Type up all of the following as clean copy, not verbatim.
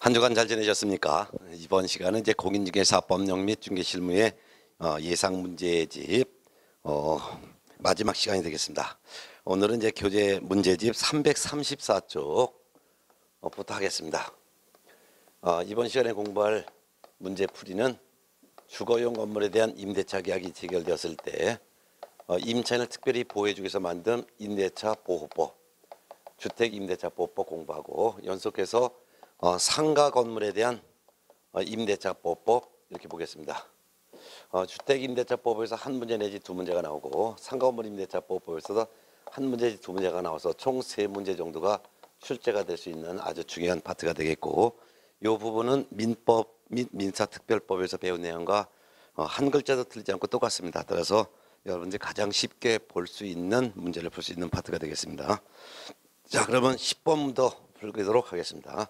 한 주간 잘 지내셨습니까? 이번 시간은 이제 공인중개사법령 및 중개실무의 예상 문제집 마지막 시간이 되겠습니다. 오늘은 이제 교재 문제집 334쪽부터 하겠습니다. 이번 시간에 공부할 문제풀이는 주거용 건물에 대한 임대차 계약이 체결되었을 때 임차인을 특별히 보호해주기 위해서 만든 임대차 보호법, 주택임대차보호법 공부하고 연속해서 상가 건물에 대한 임대차보호법 이렇게 보겠습니다. 주택임대차보호법에서 한 문제 내지 두 문제가 나오고 상가 건물 임대차보호법에서도 한 문제 내지 두 문제가 나와서 총 세 문제 정도가 출제가 될 수 있는 아주 중요한 파트가 되겠고, 이 부분은 민법 및 민사특별법에서 배운 내용과 한 글자도 틀리지 않고 똑같습니다. 따라서 여러분들이 가장 쉽게 볼 수 있는 문제를 풀 수 있는 파트가 되겠습니다. 자, 그러면 10번부터 풀도록 하겠습니다.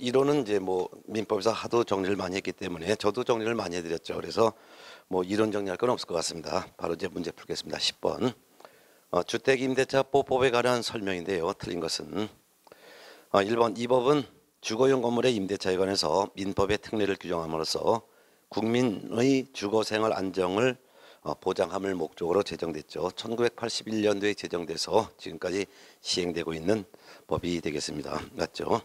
이론은 이제 민법에서 하도 정리를 많이 했기 때문에 저도 정리를 많이 해드렸죠. 그래서 이론 정리할 건 없을 것 같습니다. 바로 이제 문제 풀겠습니다. 10번. 주택임대차보호법에 관한 설명인데요. 틀린 것은 1번. 이 법은 주거용 건물의 임대차에 관해서 민법의 특례를 규정함으로써 국민의 주거생활 안정을 보장함을 목적으로 제정됐죠. 1981년도에 제정돼서 지금까지 시행되고 있는 법이 되겠습니다. 맞죠?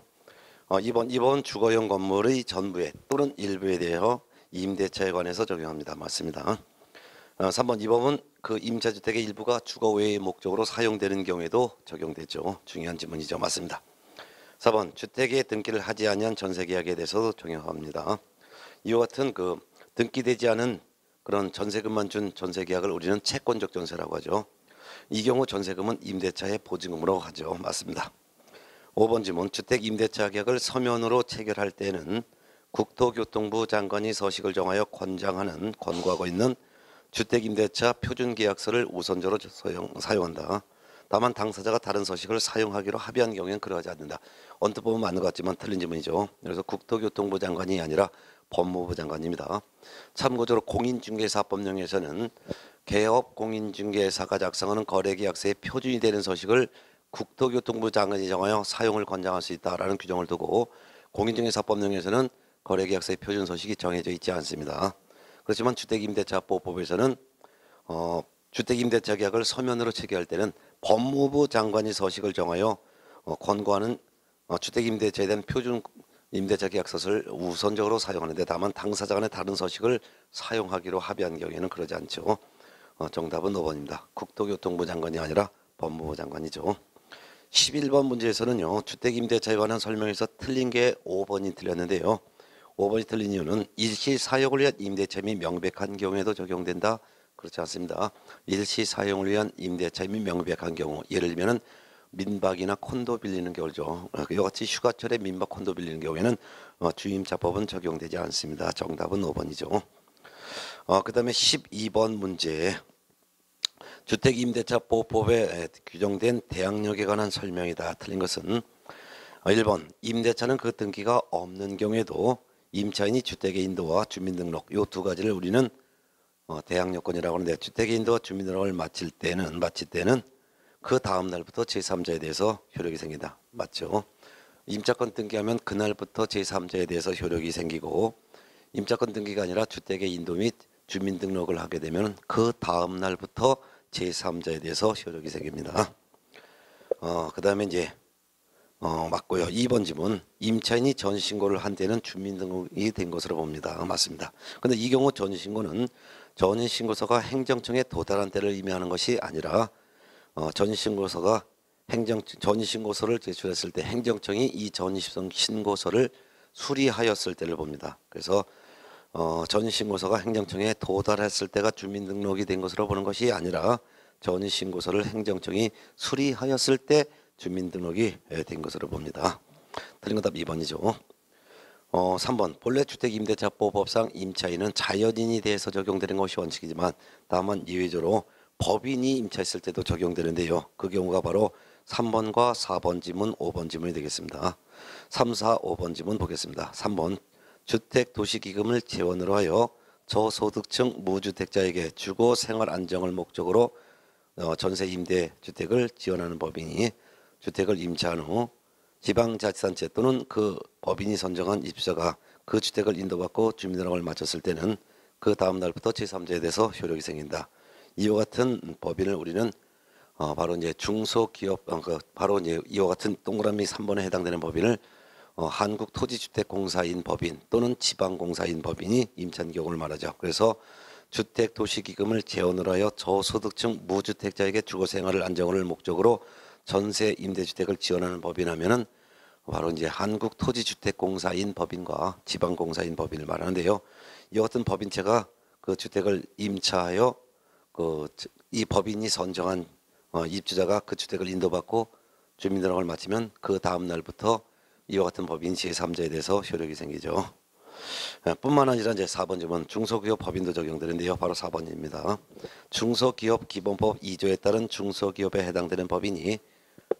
2번 주거용 건물의 전부에 또는 일부에 대하여 임대차에 관해서 적용합니다. 맞습니다. 3번. 이 법은 그 임차주택의 일부가 주거 외의 목적으로 사용되는 경우에도 적용되죠. 중요한 질문이죠. 맞습니다. 4번. 주택에 등기를 하지 아니한 전세계약에 대해서도 적용합니다. 이와 같은 등기되지 않은 그런 전세금만 준 전세계약을 우리는 채권적 전세라고 하죠. 이 경우 전세금은 임대차의 보증금으로 하죠. 맞습니다. 5번 질문. 주택임대차 계약을 서면으로 체결할 때는 국토교통부 장관이 서식을 정하여 권고하고 있는 주택임대차 표준계약서를 우선적으로 사용한다. 다만 당사자가 다른 서식을 사용하기로 합의한 경우에는 그러하지 않는다. 언뜻 보면 맞는 것 같지만 틀린 질문이죠. 그래서 국토교통부 장관이 아니라 법무부 장관입니다. 참고적으로 공인중개사법령에서는 개업 공인중개사가 작성하는 거래계약서의 표준이 되는 서식을 국토교통부 장관이 정하여 사용을 권장할 수 있다라는 규정을 두고, 공인중개사법령에서는 거래계약서의 표준 서식이 정해져 있지 않습니다. 그렇지만 주택임대차보호법에서는 주택임대차 계약을 서면으로 체결할 때는 법무부 장관이 서식을 정하여 권고하는 주택임대차에 대한 표준 임대차 계약서를 우선적으로 사용하는데, 다만 당사자 간의 다른 서식을 사용하기로 합의한 경우에는 그러지 않죠. 정답은 5번입니다. 국토교통부 장관이 아니라 법무부 장관이죠. 11번 문제에서는요, 주택임대차에 관한 설명에서 틀린 게 5번이 틀렸는데요. 5번이 틀린 이유는 일시 사용을 위한 임대차임이 명백한 경우에도 적용된다. 그렇지 않습니다. 일시 사용을 위한 임대차임이 명백한 경우, 예를 들면 민박이나 콘도 빌리는 경우죠. 이와 같이 휴가철에 민박 콘도 빌리는 경우에는 주임차법은 적용되지 않습니다. 정답은 5번이죠. 그 다음에 12번 문제. 주택임대차보호법에 규정된 대항력에 관한 설명이다. 틀린 것은 1번. 임대차는 그 등기가 없는 경우에도 임차인이 주택의 인도와 주민등록, 이 두 가지를 우리는 대항력권이라고 하는데, 주택의 인도와 주민등록을 마칠 때는 그 다음 날부터 제3자에 대해서 효력이 생긴다. 맞죠? 임차권 등기하면 그날부터 제3자에 대해서 효력이 생기고, 임차권 등기가 아니라 주택의 인도 및 주민등록을 하게 되면 그 다음 날부터 제3자에 대해서 효력이 생깁니다. 그 다음에 이제 맞고요. 2번 질문. 임차인이 전신고를 한 때는 주민등록이 된 것으로 봅니다. 맞습니다. 근데 이 경우 전신고는 전신고서가 행정청에 도달한 때를 의미하는 것이 아니라 전신고서가 전신고서를 제출했을 때 행정청이 이 전신고서를 수리하였을 때를 봅니다. 그래서 전신고서가 행정청에 도달했을 때가 주민등록이 된 것으로 보는 것이 아니라 전신고서를 행정청이 수리하였을 때 주민등록이 된 것으로 봅니다. 틀린 건 답 2번이죠. 3번. 본래 주택임대차보호법상 임차인은 자연인이 대해서 적용되는 것이 원칙이지만 다만 예외적으로 법인이 임차했을 때도 적용되는데요. 그 경우가 바로 3번과 4번 지문, 5번 지문이 되겠습니다. 3, 4, 5번 지문 보겠습니다. 3번. 주택도시기금을 재원으로 하여 저소득층 무주택자에게 주거 생활 안정을 목적으로 전세 임대 주택을 지원하는 법인이 주택을 임차한 후 지방자치단체 또는 그 법인이 선정한 입주자가 그 주택을 인도받고 주민등록을 마쳤을 때는 그 다음 날부터 제3자에 대해서 효력이 생긴다. 이와 같은 법인을 우리는 바로 이제 중소기업 바로 이제 이와 같은 동그라미 3번에 해당되는 법인을 한국토지주택공사인 법인 또는 지방공사인 법인이 임차한 경우를 말하죠. 그래서 주택도시기금을 재원을 하여 저소득층 무주택자에게 주거생활을 안정을 목적으로 전세 임대주택을 지원하는 법인하면은 바로 이제 한국토지주택공사인 법인과 지방공사인 법인을 말하는데요. 이 같은 법인체가 그 주택을 임차하여 이 법인이 선정한 입주자가 그 주택을 인도받고 주민등록을 마치면 그 다음 날부터 이와 같은 법인 제3자에 대해서 효력이 생기죠. 뿐만 아니라 이제 4번 질문 중소기업 법인도 적용되는데요. 바로 4번입니다. 중소기업 기본법 2조에 따른 중소기업에 해당되는 법인이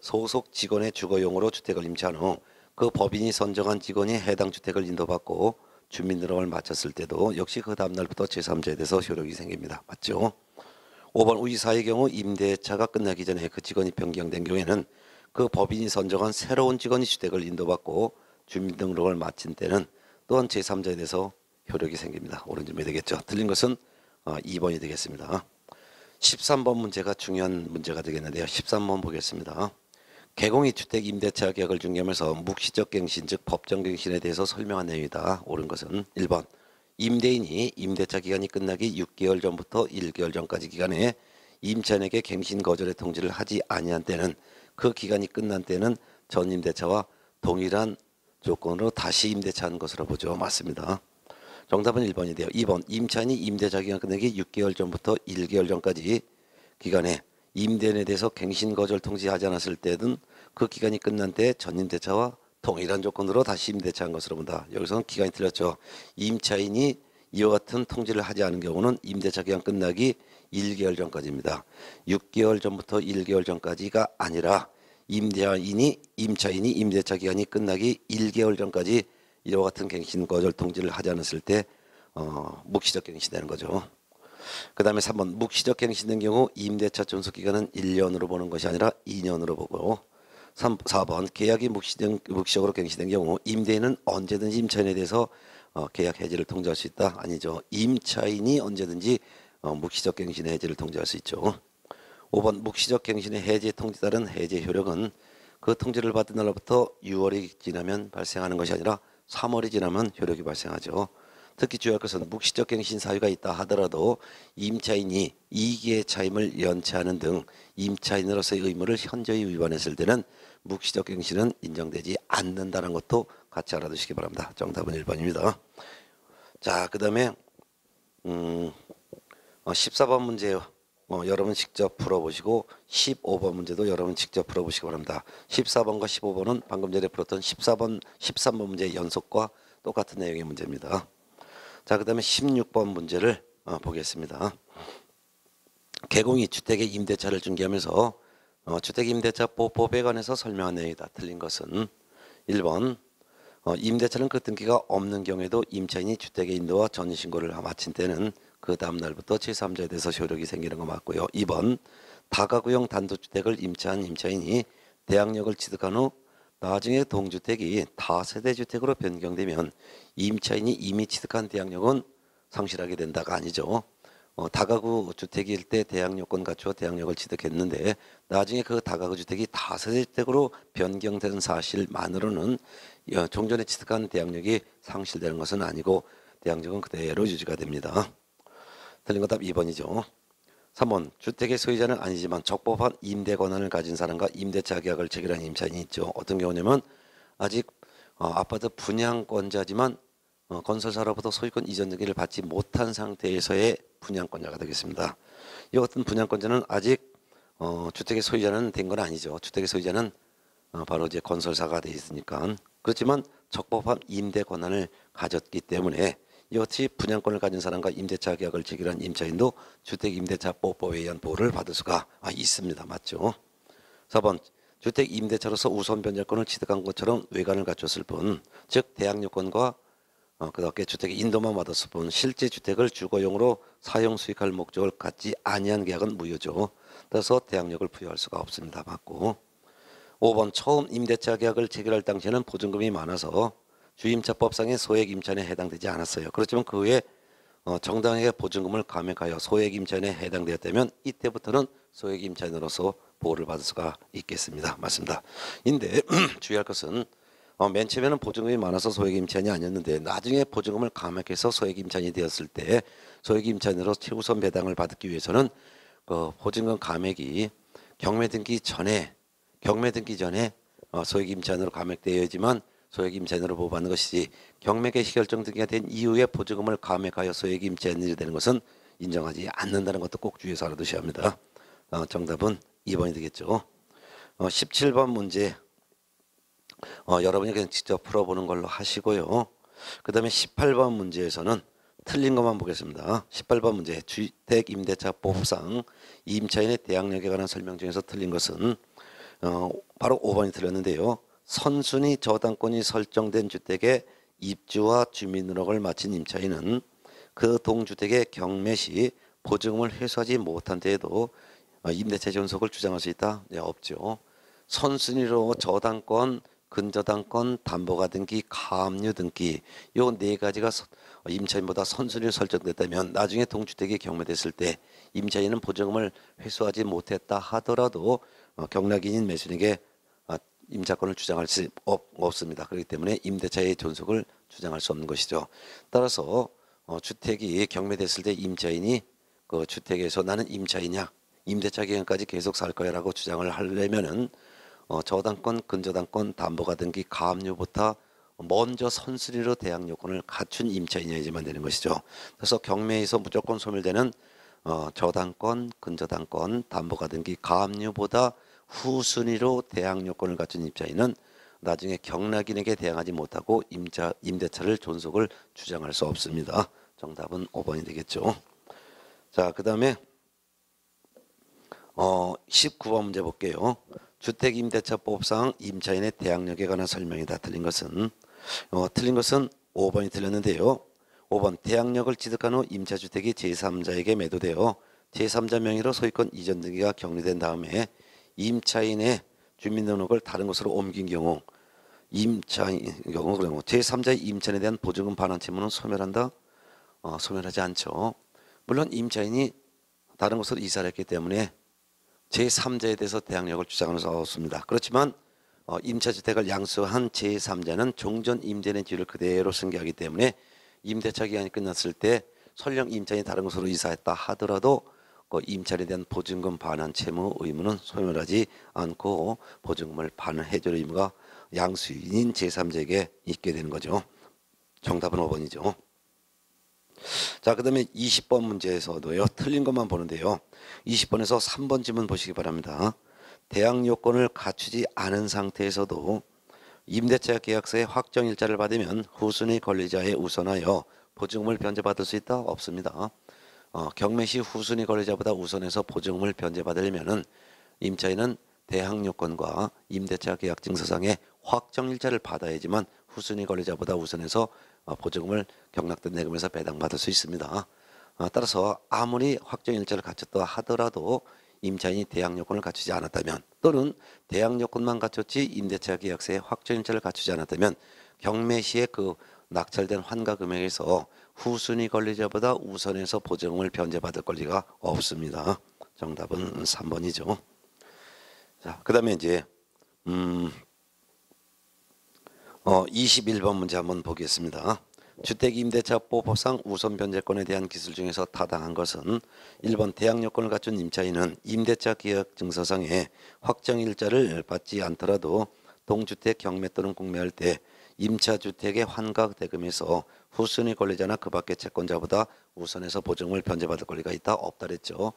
소속 직원의 주거용으로 주택을 임차한 후 그 법인이 선정한 직원이 해당 주택을 인도받고 주민등록을 마쳤을 때도 역시 그 다음 날부터 제3자에 대해서 효력이 생깁니다. 맞죠? 5번 우이사의 경우 임대차가 끝나기 전에 그 직원이 변경된 경우에는 그 법인이 선정한 새로운 직원이 주택을 인도받고 주민등록을 마친 때는 또한 제3자에 대해서 효력이 생깁니다. 옳은 점이 되겠죠. 틀린 것은 2번이 되겠습니다. 13번 문제가 중요한 문제가 되겠는데요. 13번 보겠습니다. 개공이 주택 임대차 계약을 중개하면서 묵시적 갱신 즉 법정 갱신에 대해서 설명한 내용이다. 옳은 것은 1번 임대인이 임대차 기간이 끝나기 6개월 전부터 1개월 전까지 기간에 임차인에게 갱신 거절의 통지를 하지 아니한 때는 그 기간이 끝난 때는 전 임대차와 동일한 조건으로 다시 임대차한 것으로 보죠. 맞습니다. 정답은 1번이 돼요. 2번 임차인이 임대차 기간 끝내기 6개월 전부터 1개월 전까지 기간에 임대인에 대해서 갱신 거절 통지하지 않았을 때든 그 기간이 끝난 때 전 임대차와 동일한 조건으로 다시 임대차한 것으로 본다. 여기서는 기간이 틀렸죠. 임차인이 이와 같은 통지를 하지 않은 경우는 임대차 기간 끝나기 1개월 전까지입니다. 6개월 전부터 1개월 전까지가 아니라 임차인이 임대차 기간이 끝나기 1개월 전까지 이와 같은 갱신 거절 통지를 하지 않았을 때 묵시적 갱신되는 거죠. 그 다음에 3번 묵시적 갱신된 경우 임대차 존속기간은 1년으로 보는 것이 아니라 2년으로 보고 4번 계약이 묵시적으로 갱신된 경우 임대인은 언제든지 임차인에 대해서 계약 해지를 통지할 수 있다. 아니죠. 임차인이 언제든지 묵시적 갱신의 해지를 통지할 수 있죠. 5번 묵시적 갱신의 해지 통지에 따른 해지 효력은 그 통지를 받은 날로부터 6월이 지나면 발생하는 것이 아니라 3월이 지나면 효력이 발생하죠. 특히 주의할 것은 묵시적 갱신 사유가 있다 하더라도 임차인이 이기의 차임을 연체하는 등 임차인으로서의 의무를 현저히 위반했을 때는 묵시적 갱신은 인정되지 않는다는 것도 같이 알아두시기 바랍니다. 정답은 1번입니다. 자, 그 다음에 14번 문제요. 여러분 직접 풀어보시고 15번 문제도 여러분 직접 풀어보시기 바랍니다. 14번과 15번은 방금 전에 풀었던 13번 문제의 연속과 똑같은 내용의 문제입니다. 자, 그 다음에 16번 문제를 보겠습니다. 개공이 주택의 임대차를 중개하면서 주택임대차보호법에 관해서 설명한 내용이다. 틀린 것은 1번 임대차는 그 등기가 없는 경우에도 임차인이 주택의 인도와 전입신고를 마친 때는 그 다음 날부터 제3자에 대해서 효력이 생기는 거 맞고요. 2번 다가구형 단독주택을 임차한 임차인이 대항력을 취득한 후 나중에 동주택이 다세대주택으로 변경되면 임차인이 이미 취득한 대항력은 상실하게 된다가 아니죠. 다가구 주택일 때 대항력권 갖추어 대항력을 취득했는데 나중에 그 다가구 주택이 다세대주택으로 변경된 사실만으로는 종전에 취득한 대항력이 상실되는 것은 아니고 대항력은 그대로 유지가 됩니다. 틀린 거 답 2번이죠. 3번 주택의 소유자는 아니지만 적법한 임대 권한을 가진 사람과 임대차 계약을 체결한 임차인이 있죠. 어떤 경우냐면 아직 아파트 분양권자지만 건설사로부터 소유권 이전 등기를 받지 못한 상태에서의 분양권자가 되겠습니다. 이 같은 분양권자는 아직 주택의 소유자는 된 건 아니죠. 주택의 소유자는 바로 이제 건설사가 돼 있으니까. 그렇지만 적법한 임대 권한을 가졌기 때문에 이것이 분양권을 가진 사람과 임대차 계약을 체결한 임차인도 주택임대차보호법에 의한 보호를 받을 수가 있습니다. 맞죠? 4번 주택 임대차로서 우선 변제권을 취득한 것처럼 외관을 갖췄을 뿐, 즉 대항력권과 그다음에 주택의 인도만 받았을 뿐 실제 주택을 주거용으로 사용 수익할 목적을 갖지 아니한 계약은 무효죠. 따라서 대항력을 부여할 수가 없습니다. 맞고 5번 처음 임대차 계약을 체결할 당시에는 보증금이 많아서 주임차법상의 소액 임차인에 해당되지 않았어요. 그렇지만 그 후에 정당하게 보증금을 감액하여 소액 임차인에 해당되었다면 이때부터는 소액 임차인으로서 보호를 받을 수가 있겠습니다. 맞습니다. 인데 주의할 것은 맨 처음에는 보증금이 많아서 소액 임차인이 아니었는데 나중에 보증금을 감액해서 소액 임차인이 되었을 때 소액 임차인으로 최우선 배당을 받기 위해서는 그 보증금 감액이 경매 등기 전에 소액 임차인으로 감액되어야지만 소액 임차인으로 보호받는 것이지 경매 개시 결정 등기가 된 이후에 보증금을 감액하여 소액 임차인이 되는 것은 인정하지 않는다는 것도 꼭 주의해서 알아두셔야 합니다. 정답은 2번이 되겠죠. 17번 문제 여러분이 그냥 직접 풀어보는 걸로 하시고요. 그 다음에 18번 문제에서는 틀린 것만 보겠습니다. 18번 문제 주택임대차법상 임차인의 대항력에 관한 설명 중에서 틀린 것은 바로 5번이 틀렸는데요. 선순위 저당권이 설정된 주택의 입주와 주민등록을 마친 임차인은 그 동주택의 경매 시 보증금을 회수하지 못한 때에도 임대차 존속을 주장할 수 있다? 네, 없죠. 선순위로 저당권, 근저당권, 담보가 등기, 가압류 등기 요 네 가지가 임차인보다 선순위로 설정됐다면 나중에 동주택이 경매됐을 때 임차인은 보증금을 회수하지 못했다 하더라도 경락인인 매수인에게 임차권을 주장할 수 없습니다. 그렇기 때문에 임대차의 존속을 주장할 수 없는 것이죠. 따라서 주택이 경매됐을 때 임차인이 그 주택에서 나는 임차인이야, 임대차 기간까지 계속 살 거야 라고 주장을 하려면은 저당권, 근저당권, 담보가 등기, 가압류부터 먼저 선순위로 대항 요건을 갖춘 임차인이어야지만 되는 것이죠. 그래서 경매에서 무조건 소멸되는 저당권, 근저당권, 담보가 등기, 가압류보다 후순위로 대항 요건을 갖춘 임차인은 나중에 경락인에게 대항하지 못하고 임대차를 존속을 주장할 수 없습니다. 정답은 5번이 되겠죠. 자, 그 다음에 19번 문제 볼게요. 주택임대차법상 임차인의 대항력에 관한 설명이다. 틀린 것은 5번이 틀렸는데요. 5번 대항력을 취득한 후 임차주택이 제3자에게 매도되어 제3자 명의로 소유권 이전 등기가 격리된 다음에 임차인의 주민등록을 다른 곳으로 옮긴 경우 제3자의 임차인에 대한 보증금 반환 채무는 소멸한다? 소멸하지 않죠. 물론 임차인이 다른 곳으로 이사를 했기 때문에 제3자에 대해서 대항력을 주장하는 수 없습니다. 그렇지만 임차주택을 양수한 제3자는 종전 임대인의 지위를 그대로 승계하기 때문에 임대차 기간이 끝났을 때 설령 임차인이 다른 곳으로 이사했다 하더라도 그 임차인에 대한 보증금 반환 채무 의무는 소멸하지 않고 보증금을 반환해줄 의무가 양수인인 제3자에게 있게 되는 거죠. 정답은 5번이죠. 자, 그 다음에 20번 문제에서도요. 틀린 것만 보는데요. 20번에서 3번 지문 보시기 바랍니다. 대항 요건을 갖추지 않은 상태에서도 임대차 계약서의 확정일자를 받으면 후순위 권리자에 우선하여 보증금을 변제받을 수 있다? 없습니다. 경매 시 후순위 권리자보다 우선해서 보증금을 변제받으려면 임차인은 대항 요건과 임대차 계약 증서상의 확정일자를 받아야지만 후순위 권리자보다 우선해서 보증금을 경락된 내금에서 배당받을 수 있습니다. 따라서 아무리 확정일자를 갖췄다 하더라도 임차인이 대항 요건을 갖추지 않았다면 또는 대항 요건만 갖췄지 임대차 계약서에 확정일자를 갖추지 않았다면 경매 시에 그 낙찰된 환가 금액에서 후순위 권리자보다 우선해서 보증금을 변제받을 권리가 없습니다. 정답은 3번이죠. 자, 그 다음에 이제 21번 문제 한번 보겠습니다. 주택임대차법상 우선 변제권에 대한 기술 중에서 타당한 것은 1번 대항 요건을 갖춘 임차인은 임대차 계약 증서상에 확정일자를 받지 않더라도 동주택 경매 또는 공매할 때 임차주택의 환가 대금에서 후순위 권리자나 그 밖의 채권자보다 우선해서 보증금을 변제받을 권리가 있다? 없다 그랬죠.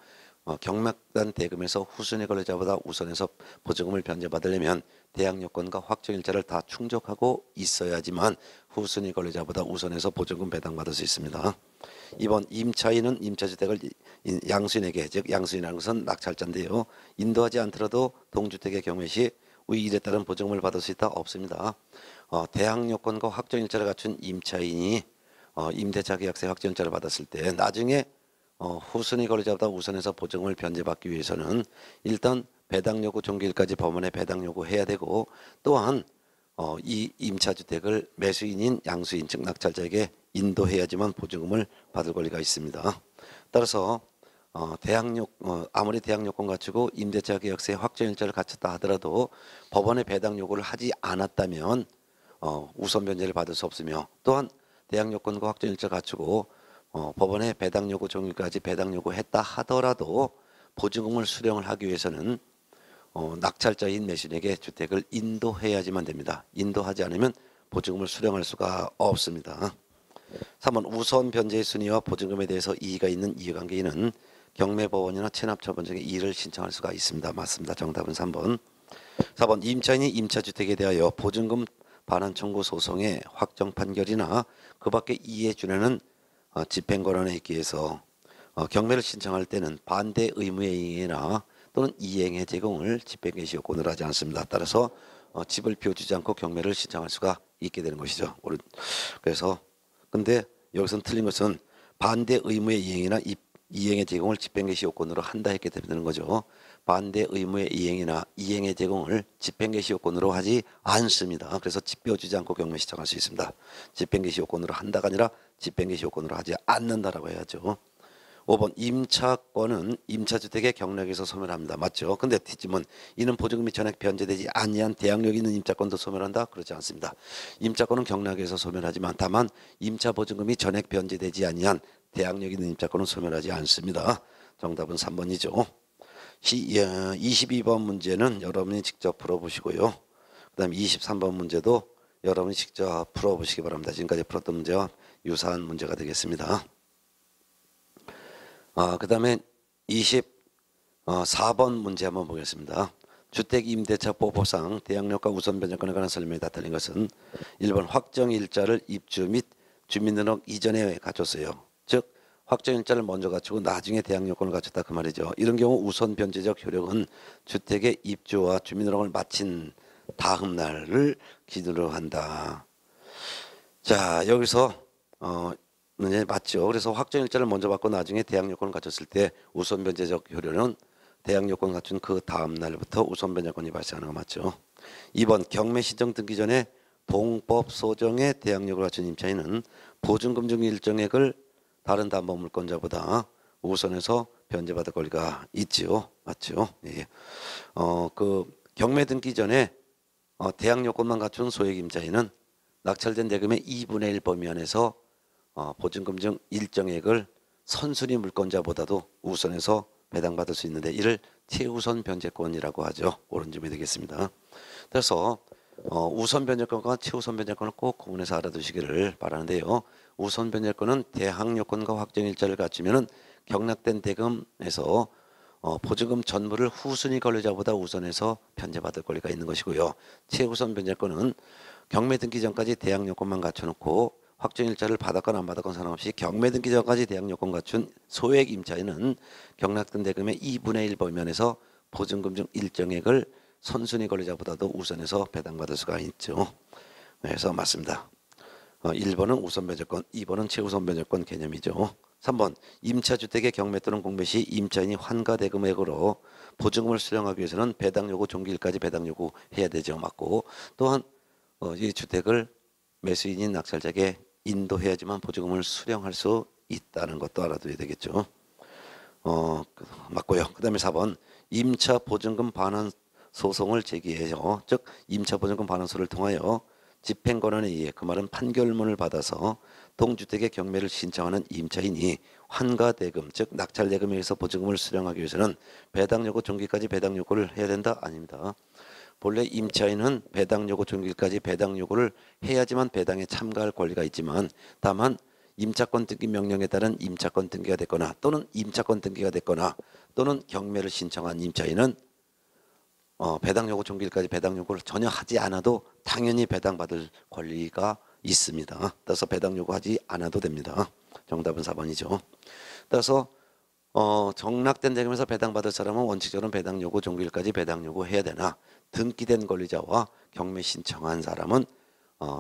경락단 대금에서 후순위 권리자보다 우선해서 보증금을 변제받으려면 대항 요건과 확정일자를 다 충족하고 있어야지만 후순위 권리자보다 우선해서 보증금 배당받을 수 있습니다. 2번 임차인은 임차주택을 양수인에게, 즉 양수인이라는 것은 낙찰자인데요. 인도하지 않더라도 동주택의 경매 시 위 일에 따른 보증금을 받을 수 있다? 없습니다. 대항 요건과 확정일자를 갖춘 임차인이 임대차 계약서의 확정일자를 받았을 때 나중에 후순위 권리자보다 우선해서 보증금을 변제받기 위해서는 일단 배당 요구 종결까지 법원에 배당 요구해야 되고 또한 이 임차주택을 매수인인 양수인 즉 낙찰자에게 인도해야지만 보증금을 받을 권리가 있습니다. 따라서 아무리 대항 요건 갖추고 임대차 계약서에 확정일자를 갖췄다 하더라도 법원에 배당 요구를 하지 않았다면 우선 변제를 받을 수 없으며 또한 대항 요건과 확정일자 갖추고 법원에 배당 요구 종결까지 배당 요구했다 하더라도 보증금을 수령을 하기 위해서는 낙찰자인 매수인에게 주택을 인도해야지만 됩니다. 인도하지 않으면 보증금을 수령할 수가 없습니다. 3번 우선 변제의 순위와 보증금에 대해서 이의가 있는 이해관계인은 경매법원이나 체납처분 중에 이의를 신청할 수가 있습니다. 맞습니다. 정답은 3번. 4번 임차인이 임차주택에 대하여 보증금 반환 청구 소송의 확정 판결이나 그 밖에 이에 준하는 집행권한에 있기위해서 경매를 신청할 때는 반대 의무의 이행이나 또는 이행의 제공을 집행개시 요건으로 하지 않습니다. 따라서 집을 비워주지 않고 경매를 신청할 수가 있게 되는 것이죠. 그래서 근데 여기서는 틀린 것은 반대 의무의 이행이나 이행의 제공을 집행개시 요건으로 한다 했기 때문에 되는 거죠. 반대 의무의 이행이나 이행의 제공을 집행개시 요건으로 하지 않습니다. 그래서 집 비워주지 않고 경매 신청할 수 있습니다. 집행개시 요건으로 한다가 아니라 집행개시 요건으로 하지 않는다라고 해야죠. 5번 임차권은 임차주택의 경락에서 소멸합니다. 맞죠? 근데 뒷짐은 이는 보증금이 전액 변제되지 아니한 대항력 있는 임차권도 소멸한다? 그렇지 않습니다. 임차권은 경락에서 소멸하지만 다만 임차보증금이 전액 변제되지 아니한 대항력 있는 임차권은 소멸하지 않습니다. 정답은 3번이죠. 22번 문제는 여러분이 직접 풀어보시고요. 그 다음에 23번 문제도 여러분이 직접 풀어보시기 바랍니다. 지금까지 풀었던 문제와 유사한 문제가 되겠습니다. 그 다음에 24번 문제 한번 보겠습니다. 주택임대차보호법상 대항력과 우선변제권에 관한 설명이 다 틀린 것은 1번 확정일자를 입주 및 주민등록 이전에 갖췄어요. 즉 확정일자를 먼저 갖추고 나중에 대항력권을 갖췄다 그 말이죠. 이런 경우 우선변제적 효력은 주택의 입주와 주민등록을 마친 다음 날을 기준으로 한다. 자 여기서 네, 맞죠. 그래서 확정일자를 먼저 받고 나중에 대항요건을 갖췄을 때 우선변제적 효력은 대항요건 갖춘 그 다음 날부터 우선변제권이 발생하는 거 맞죠. 2번 경매 신청 등기 전에 동법 소정의 대항력을 갖춘 임차인은 보증금 중 일정액을 다른 담보물권자보다 우선해서 변제받을 권리가 있지요. 맞죠. 예. 그 경매 등기 전에 대항요건만 갖춘 소액 임차인은 낙찰된 대금의 2분의 1 범위 안에서 보증금 중 일정액을 선순위 물권자보다도 우선해서 배당받을 수 있는데 이를 최우선 변제권이라고 하죠. 옳은 점이 되겠습니다. 그래서 우선 변제권과 최우선 변제권을 꼭 구분해서 알아두시기를 바라는데요. 우선 변제권은 대항요건과 확정일자를 갖추면 경락된 대금에서 보증금 전부를 후순위 권리자보다 우선해서 변제받을 권리가 있는 것이고요. 최우선 변제권은 경매 등기 전까지 대항요건만 갖춰놓고 확정일자를 받았거나 안 받았거나 상관없이 경매 등기 전까지 대항요건 갖춘 소액 임차인은 경락된 대금의 2분의 1 범위안에서 보증금 중 일정액을 선순위 권리자보다도 우선해서 배당받을 수가 있죠. 그래서 맞습니다. 1번은 우선변제권, 2번은 최우선 변제권 개념이죠. 3번 임차주택의 경매 또는 공매 시 임차인이 환가대금액으로 보증금을 수령하기 위해서는 배당요구 종기일까지 배당요구해야 되죠. 맞고 또한 이 주택을 매수인인 낙찰자에게 인도해야지만 보증금을 수령할 수 있다는 것도 알아둬야 되겠죠. 맞고요. 그 다음에 4번 임차 보증금 반환 소송을 제기해요. 즉 임차 보증금 반환소를 통하여 집행권한에 의해 그 말은 판결문을 받아서 동주택의 경매를 신청하는 임차인이 환가대금 즉 낙찰대금에 의해서 보증금을 수령하기 위해서는 배당요구 종기까지 배당요구를 해야 된다? 아닙니다. 본래 임차인은 배당요구 종기까지 배당요구를 해야지만 배당에 참가할 권리가 있지만 다만 임차권 등기 명령에 따른 임차권 등기가 됐거나 또는 임차권 등기가 됐거나 또는 경매를 신청한 임차인은 배당요구 종기일까지 배당요구를 전혀 하지 않아도 당연히 배당받을 권리가 있습니다. 따라서 배당요구하지 않아도 됩니다. 정답은 4번이죠. 따라서 정락된 대금에서 배당받을 사람은 원칙적으로 배당요구 종기일까지 배당요구해야 되나 등기된 권리자와 경매 신청한 사람은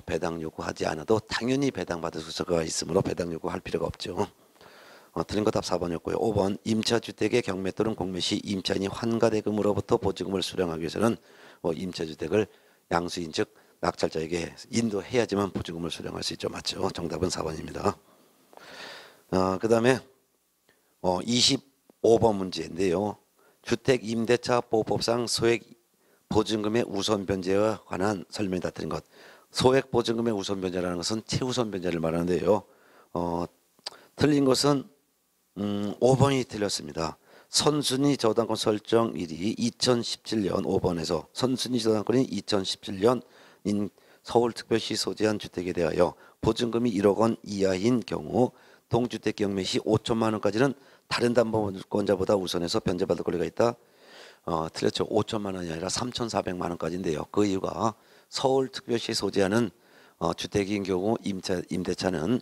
배당요구하지 않아도 당연히 배당받을 수가 있으므로 배당요구할 필요가 없죠. 틀린 거 답 4번이었고요. 5번 임차주택의 경매 또는 공매 시 임차인이 환가대금으로부터 보증금을 수령하기 위해서는 임차주택을 양수인 즉 낙찰자에게 인도해야지만 보증금을 수령할 수 있죠. 맞죠? 정답은 4번입니다. 그 다음에 25번 문제인데요. 주택임대차보호법상 소액 보증금의 우선 변제에 관한 설명이 다 틀린 것. 소액 보증금의 우선 변제라는 것은 최우선 변제를 말하는데요. 틀린 것은 5번이 틀렸습니다. 선순위 저당권 설정일이 2017년 5번에서 선순위 저당권이 2017년인 서울특별시 소재한 주택에 대하여 보증금이 1억 원 이하인 경우 동주택 경매 시 5천만 원까지는 다른 담보권자보다 우선해서 변제받을 권리가 있다. 틀렸죠. 5천만 원이 아니라 3,400만 원까지인데요. 그 이유가 서울특별시 소재하는 주택인 경우 임대차는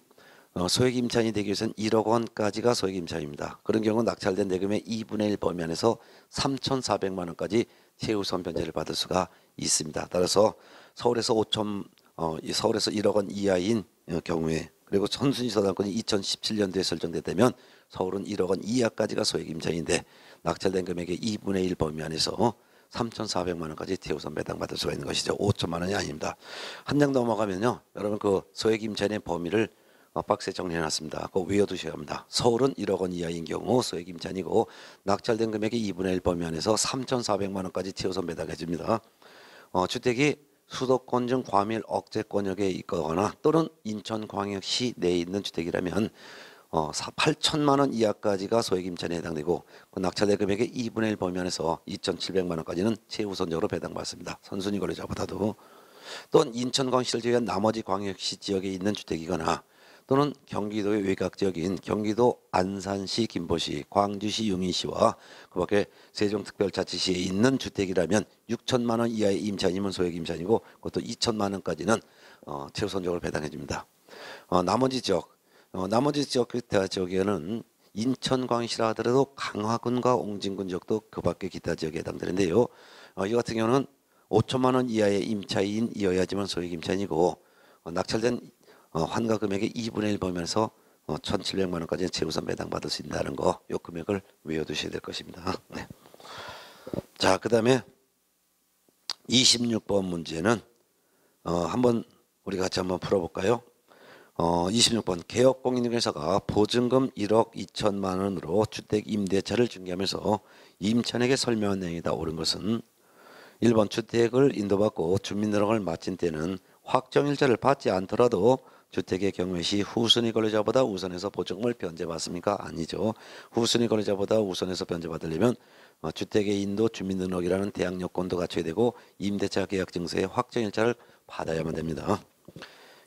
소액 임차인이 되기 위해서는 1억 원까지가 소액 임차인입니다. 그런 경우 낙찰된 대금의 2분의 1 범위 안에서 3,400만 원까지 최우선 변제를 받을 수가 있습니다. 따라서 서울에서 1억 원 이하인 경우에 그리고 선순위 저당권이 2017년도에 설정됐다면 서울은 1억 원 이하까지가 소액 임차인인데 낙찰된 금액의 2분의 1 범위 안에서 3,400만 원까지 최우선 배당받을 수가 있는 것이죠. 5천만 원이 아닙니다. 한 장 넘어가면요. 여러분 그 소액 임차인의 범위를 박스에 정리해놨습니다. 그거 외워두셔야 합니다. 서울은 1억 원 이하인 경우 소액 임차인이고 낙찰된 금액의 2분의 1 범위 안에서 3,400만 원까지 최우선 배당해 줍니다. 주택이 수도권 중 과밀 억제권역에 있거나 또는 인천광역시 내에 있는 주택이라면 8천만 원 이하까지가 소액 임차인에 해당되고 그 낙찰된 금액의 2분의 1 범위 안에서 2,700만 원까지는 최우선적으로 배당받습니다. 선순위 거래자보다도. 또는 인천광역시를 제외한 나머지 광역시 지역에 있는 주택이거나 또는 경기도의 외곽 지역인 경기도 안산시, 김포시, 광주시, 용인시와 그 밖에 세종특별자치시에 있는 주택이라면 6천만 원 이하의 임차인이면 소액 임차인이고 그것도 2천만 원까지는 최우선적으로 배당해 줍니다. 나머지 지역에는 인천광역시라 하더라도 강화군과 옹진군 지역도 그 밖에 기타 지역에 해당되는데요. 이 같은 경우는 5천만 원 이하의 임차인이어야지만 소액 임차인이고 낙찰된 환가 금액의 2분의 1 범위에서 1,700만 원까지 최우선 배당받을 수 있다는 거, 이 금액을 외워두셔야 될 것입니다. 네. 자, 그 다음에 26번 문제는 한번 우리 같이 한번 풀어볼까요? 26번 개업공인중개사가 보증금 1억 2천만 원으로 주택 임대차를 중개하면서 임차인에게 설명한 내용이다. 옳은 것은 1번 주택을 인도받고 주민등록을 마친 때는 확정일자를 받지 않더라도 주택의 경매 시 후순위 거래자보다 우선해서 보증금을 변제받습니까? 아니죠. 후순위 거래자보다 우선해서 변제받으려면 주택의 인도 주민등록이라는 대항 요건도 갖춰야 되고 임대차 계약 증서의 확정일자를 받아야만 됩니다.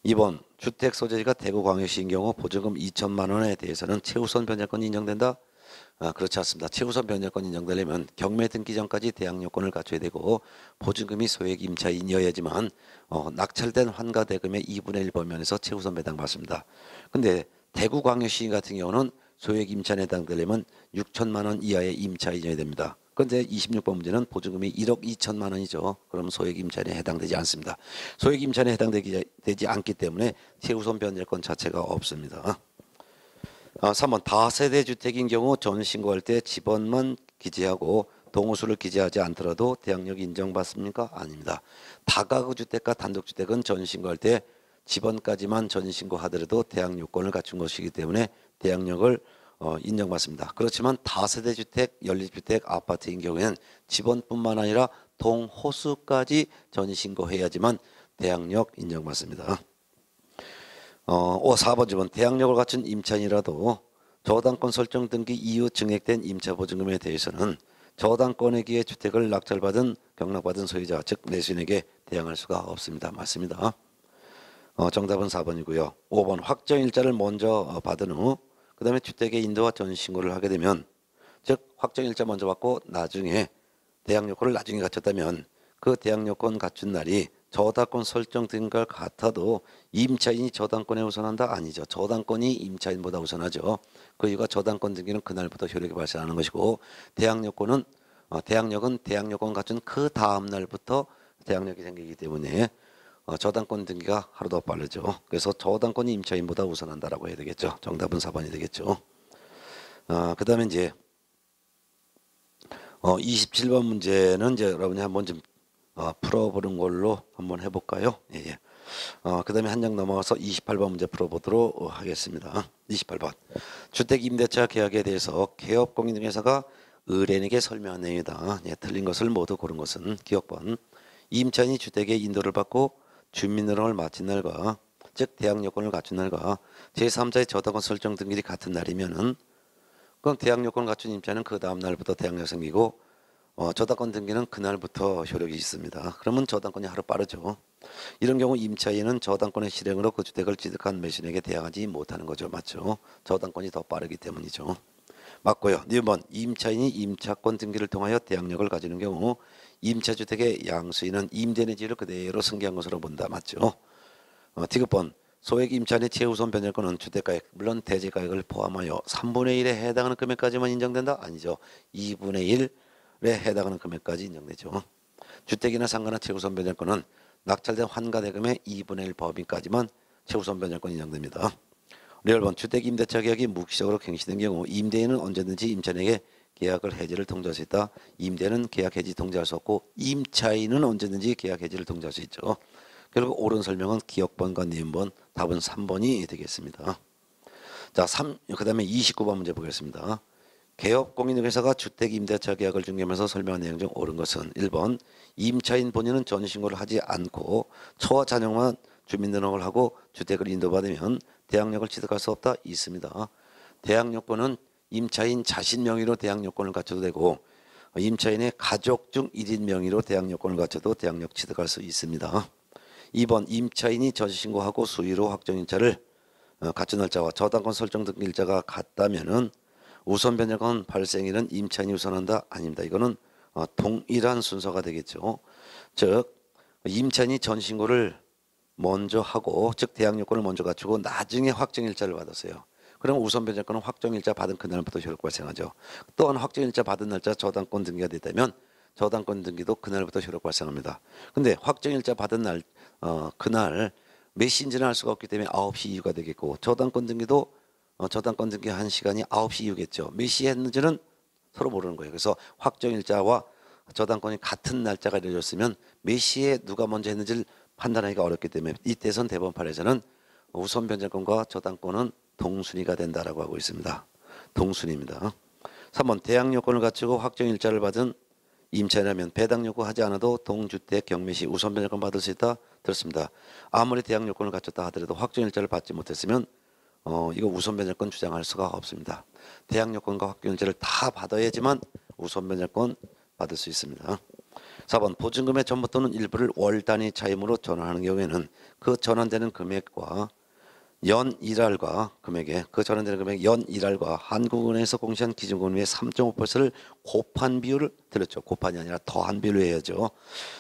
2번 주택 소재지가 대구광역시인 경우 보증금 2천만 원에 대해서는 최우선 변제권이 인정된다? 그렇지 않습니다. 최우선 변제권 인정되려면 경매 등기 전까지 대항 요건을 갖춰야 되고 보증금이 소액 임차인이어야지만 낙찰된 환가 대금의 2분의 1 범위 안에서 최우선 배당 받습니다. 근데 대구광역시 같은 경우는 소액 임차인에 해당되려면 6천만 원 이하의 임차인이어야 됩니다. 그런데 26번 문제는 보증금이 1억 2천만 원이죠. 그럼 소액 임차인에 해당되지 않습니다. 소액 임차인에 해당되지 않기 때문에 최우선 변제권 자체가 없습니다. 3번 다세대 주택인 경우 전신고할 때 집원만 기재하고 동호수를 기재하지 않더라도 대항력 인정받습니까? 아닙니다. 다가구 주택과 단독주택은 전신고할 때 집원까지만 전신고하더라도 대항 요건을 갖춘 것이기 때문에 대항력을 인정받습니다. 그렇지만 다세대 주택, 연립주택, 아파트인 경우에는 집원뿐만 아니라 동호수까지 전신고해야지만 대항력 인정받습니다. 4번 질문 대항력을 갖춘 임차인이라도 저당권 설정 등기 이후 증액된 임차 보증금에 대해서는 저당권에 기해 주택을 낙찰받은 경락받은 소유자 즉 내수인에게 대항할 수가 없습니다. 맞습니다. 정답은 4번이고요. 5번 확정일자를 먼저 받은 후 그 다음에 주택의 인도와 전신고를 하게 되면 즉 확정일자 먼저 받고 나중에 대항요건을 나중에 갖췄다면 그 대항요건 갖춘 날이 저당권 설정 등과 같아도 임차인이 저당권에 우선한다? 아니죠. 저당권이 임차인보다 우선하죠. 그 이유가 저당권 등기는 그날부터 효력이 발생하는 것이고 대항요건은 대항요건 갖춘 그 다음 날부터 대항력이 생기기 때문에 저당권 등기가 하루 더 빠르죠. 그래서 저당권이 임차인보다 우선한다라고 해야 되겠죠. 정답은 4번이 되겠죠. 그다음에 이제 27번 문제는 이제 여러분이 한번 좀 풀어보는 걸로 한번 해볼까요? 예, 예. 그다음에 한 장 넘어가서 28번 문제 풀어보도록 하겠습니다. 28번. 주택임대차 계약에 대해서 개업공인중개사가 의뢰인에게 설명한 내용이다. 예, 틀린 것을 모두 고른 것은 기억번. 임차인이 주택에 인도를 받고 주민등록을 마친 날과 즉 대항 요건을 갖춘 날과 제3자의 저당권 설정 등일이 같은 날이면은 그럼 대항 요건을 갖춘 임차인은 그 다음 날부터 대항력 생기고 저당권 등기는 그날부터 효력이 있습니다. 그러면 저당권이 하루 빠르죠. 이런 경우 임차인은 저당권의 실행으로 그 주택을 취득한 매수인에게 대항하지 못하는 거죠. 맞죠? 저당권이 더 빠르기 때문이죠. 맞고요. 2번 임차인이 임차권 등기를 통하여 대항력을 가지는 경우 임차주택의 양수인은 임대 내지를 그대로 승계한 것으로 본다. 맞죠? 디귿번 소액 임차인의 최우선 변제권은 주택가액 물론 대지가액을 포함하여 3분의 1에 해당하는 금액까지만 인정된다? 아니죠. 2분의 1에 해당하는 금액까지 인정되죠. 주택이나 상가나 최우선 변제권은 낙찰된 환가대금의 2분의 1 범위까지만 최우선 변제권이 인정됩니다. 1번 주택 임대차 계약이 무기적으로 갱신된 경우 임대인은 언제든지 임차인에게 계약을 해지를 통지할 수 있다. 임대인은 계약 해지 통지할 수 없고 임차인은 언제든지 계약 해지를 통지할 수 있죠. 결국 옳은 설명은 기억번과 니은번 답은 3번이 되겠습니다. 자, 그다음에 29번 문제 보겠습니다. 개업공인중개사가 주택임대차 계약을 중개하면서 설명한 내용 중 옳은 것은 1번 임차인 본인은 전입신고를 하지 않고 처와 자녀만 주민등록을 하고 주택을 인도받으면 대항력을 취득할 수 없다. 있습니다. 대항력권은 임차인 자신 명의로 대항력권을 갖춰도 되고 임차인의 가족 중 1인 명의로 대항력권을 갖춰도 대항력 취득할 수 있습니다. 2번 임차인이 전입신고하고 수의로 확정일자를 갖춘 날짜와 저당권 설정 등기 일자가 같다면은 우선 변제권 발생일은 임차인이 우선한다? 아닙니다. 이거는 동일한 순서가 되겠죠. 즉 임차인이 전신고를 먼저 하고 즉 대항력권을 먼저 갖추고 나중에 확정일자를 받았어요. 그럼 우선 변제권은 확정일자 받은 그날부터 효력 발생하죠. 또한 확정일자 받은 날짜 저당권 등기가 됐다면 저당권 등기도 그날부터 효력 발생합니다. 근데 확정일자 받은 날 그날 몇 시인지는 알 수가 없기 때문에 9시 이후가 되겠고 저당권 등기도 저당권 등기한 시간이 9시 이후겠죠. 몇 시에 했는지는 서로 모르는 거예요. 그래서 확정일자와 저당권이 같은 날짜가 이루어졌으면 몇 시에 누가 먼저 했는지를 판단하기가 어렵기 때문에 이때선 대법원판에서는 우선 변제권과 저당권은 동순위가 된다라고 하고 있습니다. 동순위입니다. 3번 대항요건을 갖추고 확정일자를 받은 임차인이라면 배당 요구하지 않아도 동주택 경매 시 우선 변제권 받을 수 있다? 들었습니다. 아무리 대항 요건을 갖췄다 하더라도 확정일자를 받지 못했으면 이거 우선 변제권 주장할 수가 없습니다. 대항 요건과 확정일자를 다 받아야지만 우선 변제권 받을 수 있습니다. 4번 보증금의 전부 또는 일부를 월 단위 차임으로 전환하는 경우에는 그 전환되는 금액과 연 일할과 금액에 그 전환되는 금액 연 일할과 한국은행에서 공시한 기준금리의 3.5%를 곱한 비율을 들었죠. 곱한이 아니라 더한 비율로 해야죠.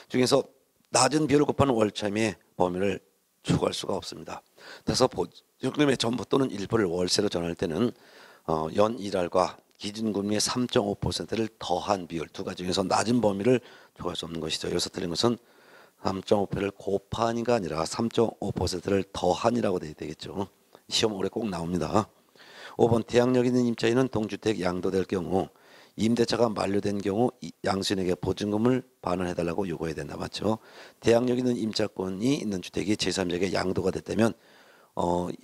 중에서 낮은 비율을 곱하는 월차임의 범위를 추구할 수가 없습니다. 그래서 보증금의 전부 또는 일부를 월세로 전환할 때는 연 일할과 기준금리의 3.5%를 더한 비율 두 가지 중에서 낮은 범위를 추구할 수 없는 것이죠. 여기서 틀린 것은 3.5%를 곱한이가 아니라 3.5%를 더한이라고 돼야 되겠죠. 시험 올해 꼭 나옵니다. 5번 대항력 있는 임차인은 동주택 양도될 경우 임대차가 만료된 경우 양수인에게 보증금을 반환해달라고 요구해야 된다. 맞죠? 대항력 있는 임차권이 있는 주택이 제3자에게 양도가 됐다면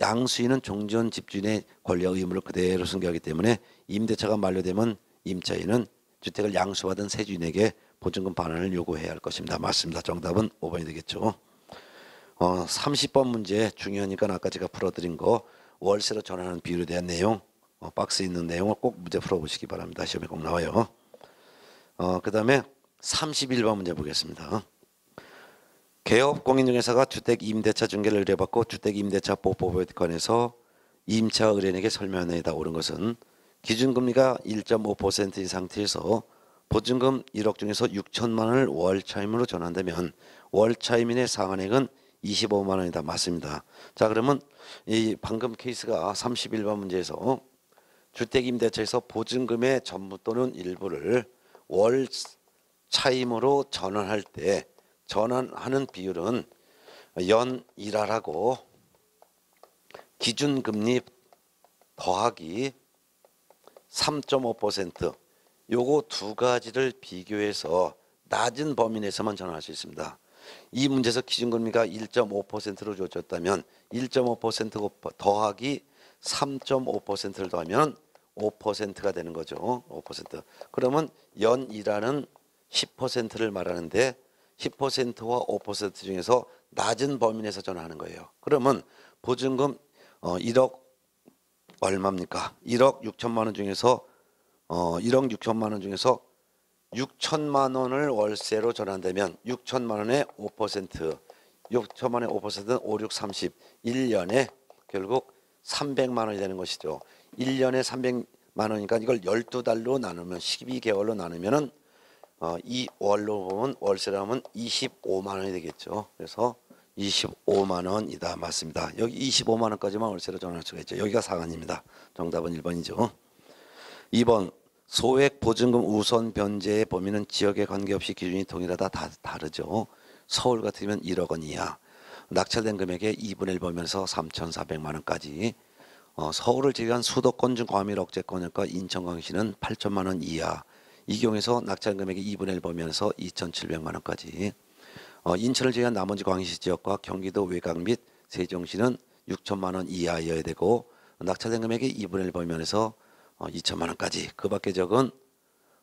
양수인은 종전 집주인의 권리와 의무를 그대로 승계하기 때문에 임대차가 만료되면 임차인은 주택을 양수받은 새 주인에게 보증금 반환을 요구해야 할 것입니다. 맞습니다. 정답은 5번이 되겠죠. 30번 문제 중요하니까 아까 제가 풀어드린 거 월세로 전환하는 비율에 대한 내용 박스에 있는 내용을 꼭 문제 풀어보시기 바랍니다. 시험에 꼭 나와요. 그 다음에 31번 문제 보겠습니다. 개업공인중개사가 주택임대차 중개를 의뢰받고 주택임대차 보호법에 관해서 임차 의뢰인에게 설명하다 옳은 것은 기준금리가 1.5%인 상태에서 보증금 1억 중에서 6천만 원을 월차임으로 전환되면 월차임인의 상한액은 25만 원이다. 맞습니다. 자, 그러면 이 방금 케이스가 31번 문제에서 주택임대차에서 보증금의 전부 또는 일부를 월차임으로 전환할 때 전환하는 비율은 연 1할하고 기준금리 더하기 3.5%. 요거 두 가지를 비교해서 낮은 범위 내에서만 전환할 수 있습니다. 이 문제에서 기준금리가 1.5%로 줘졌다면 1.5% 더하기 3.5%를 더하면 5%가 되는 거죠. 5%. 그러면 연이라는 10%를 말하는데 10%와 5% 중에서 낮은 범위 내에서 전환하는 거예요. 그러면 보증금 1억 얼마입니까? 1억 6천만 원 중에서 1억 6천만 원 중에서 6천만 원을 월세로 전환되면 6천만 원의 5%, 6천만 원의 5%는 5, 6, 30. 1년에 결국 300만 원이 되는 것이죠. 1년에 300만 원이니까 이걸 12달로 나누면 12개월로 나누면은 이 월로 보면 월세로 하면 25만 원이 되겠죠. 그래서 25만 원이다. 맞습니다. 여기 25만 원까지만 월세로 전환할 수가 있죠. 여기가 상한입니다. 정답은 1번이죠. 2번 소액 보증금 우선 변제의 범위는 지역에 관계없이 기준이 동일하다. 다 다르죠. 서울 같으면 1억 원 이하, 낙찰된 금액의 2분의 1 범위에서 3,400만 원까지. 서울을 제외한 수도권 중 과밀 억제권과 인천광시는 8천만 원 이하. 이 경우에서 낙찰 금액의 2분의 1 범위에서 2,700만 원까지. 인천을 제외한 나머지 광시 지역과 경기도 외곽 및 세종시는 6천만 원 이하여야 되고 낙찰된 금액의 2분의 1 범위에서 2천만 원까지. 그 밖의 적은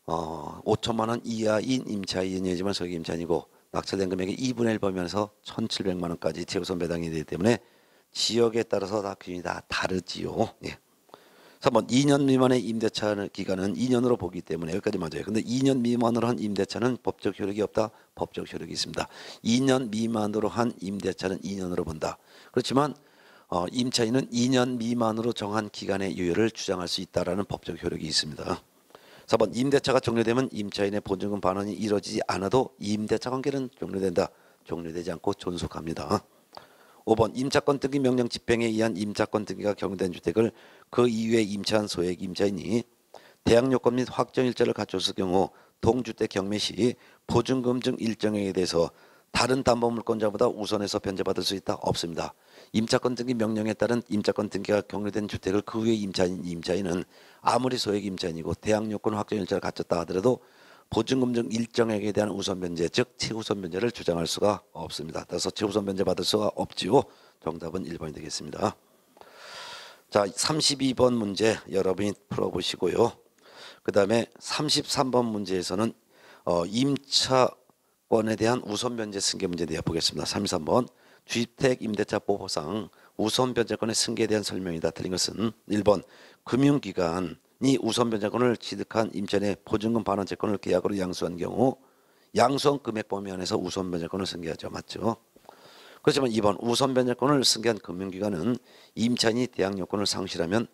5천만 원 이하인 임차인이지만 소액 임차인이고 낙찰된 금액의 2분의 1 범위에서 1,700만 원까지 최우선 배당이 되기 때문에 지역에 따라서 다 기준이 다 다르지요. 예. 3번 2년 미만의 임대차 기간은 2년으로 보기 때문에 여기까지 맞아요. 근데 2년 미만으로 한 임대차는 법적 효력이 없다. 법적 효력이 있습니다. 2년 미만으로 한 임대차는 2년으로 본다. 그렇지만 임차인은 2년 미만으로 정한 기간의 유효를 주장할 수 있다라는 법적 효력이 있습니다. 4번 임대차가 종료되면 임차인의 보증금 반환이 이루어지지 않아도 임대차 관계는 종료된다. 종료되지 않고 존속합니다. 5번 임차권 등기 명령 집행에 의한 임차권 등기가 경유된 주택을 그 이후에 임차한 소액 임차인이 대항 요건 및 확정 일자를 갖췄을 경우 동주택 경매 시 보증금 등 일정액에 대해서 다른 담보물권자보다 우선해서 변제받을 수 있다? 없습니다. 임차권 등기 명령에 따른 임차권 등기가 경유된 주택을 그 후에 임차인은 아무리 소액 임차인이고 대항 요건 확정 일자를 갖췄다 하더라도 보증금 등 일정액에 대한 우선 변제, 즉 최우선 변제를 주장할 수가 없습니다. 따라서 최우선 변제 받을 수가 없지요. 정답은 1번이 되겠습니다. 자, 32번 문제 여러분이 풀어보시고요. 그 다음에 33번 문제에서는 임차권에 대한 우선 변제 승계 문제에 대해 보겠습니다. 33번 주택 임대차보호상 우선 변제권의 승계에 대한 설명이다. 틀린 것은 1번 금융기관이 우선 변제권을 취득한 임차인의 보증금 반환 채권을 계약으로 양수한 경우 양수한 금액 범위 안에서 우선 변제권을 승계하죠. 맞죠? 그렇지만 2번 우선 변제권을 승계한 금융기관은 임차인이 대항 요건을 상실하면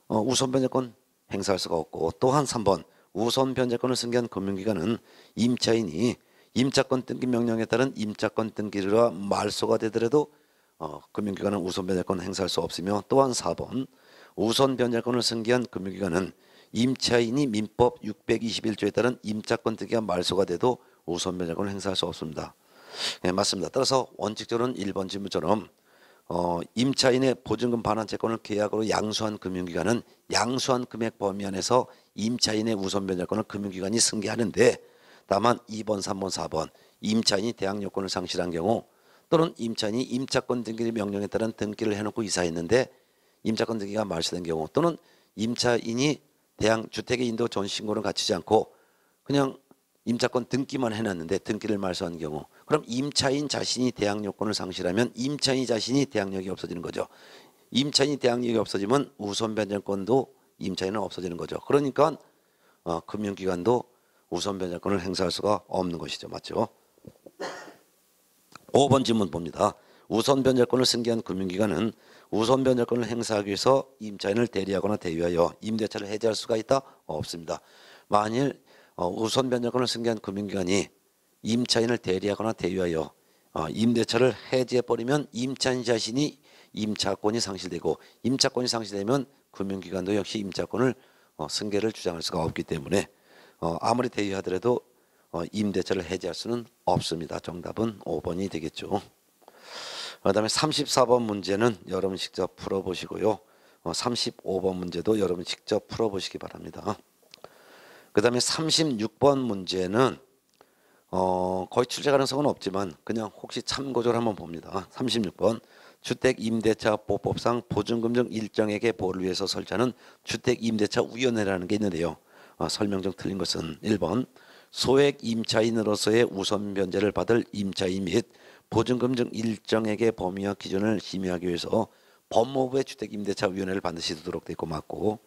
우선 변제권 행사할 수가 없고, 또한 3번 우선 변제권을 승계한 금융기관은 임차인이 임차권 등기 명령에 따른 임차권 등기가 말소가 되더라도 금융기관은 우선 변제권 행사할 수 없으며, 또한 4번 우선 변제권을 승계한 금융기관은 임차인이 민법 621조에 따른 임차권 등기가 말소가 돼도 우선 변제권을 행사할 수 없습니다. 네, 맞습니다. 따라서 원칙적으로는 1번 질문처럼 임차인의 보증금 반환 채권을 계약으로 양수한 금융기관은 양수한 금액 범위 안에서 임차인의 우선 변제권을 금융기관이 승계하는데, 다만 2번, 3번, 4번 임차인이 대항 요건을 상실한 경우 또는 임차인이 임차권 등기 명령에 따른 등기를 해놓고 이사했는데 임차권 등기가 말소된 경우, 또는 임차인이 대항 주택의 인도 전신고를 갖추지 않고 그냥 임차권 등기만 해놨는데 등기를 말소한 경우, 그럼 임차인 자신이 대항 요건을 상실하면 임차인 자신이 대항력이 없어지는 거죠. 임차인이 대항력이 없어지면 우선 변제권도 임차인은 없어지는 거죠. 그러니까 금융기관도 우선 변제권을 행사할 수가 없는 것이죠. 맞죠? 5번 질문 봅니다. 우선 변제권을 승계한 금융기관은 우선 변제권을 행사하기 위해서 임차인을 대리하거나 대위하여 임대차를 해지할 수가 있다? 없습니다. 만일 우선 변제권을 승계한 금융기관이 임차인을 대리하거나 대위하여 임대차를 해지해버리면 임차인 자신이 임차권이 상실되고, 임차권이 상실되면 금융기관도 역시 임차권을 승계를 주장할 수가 없기 때문에 아무리 대위하더라도 임대차를 해지할 수는 없습니다. 정답은 5번이 되겠죠. 그 다음에 34번 문제는 여러분 직접 풀어보시고요. 35번 문제도 여러분 직접 풀어보시기 바랍니다. 그 다음에 36번 문제는 거의 출제 가능성은 없지만 그냥 혹시 참고적으로 한번 봅니다. 36번 주택임대차보법상 보증금 등 일정에게 보호를 위해서 설치하는 주택임대차위원회라는 게 있는데요. 설명 중 틀린 것은 1번 소액 임차인으로서의 우선 변제를 받을 임차인 및 보증금 등 일정에게 범위와 기준을 심의하기 위해서 법무부의 주택임대차위원회를 반드시 두도록 되어 있고 맞고,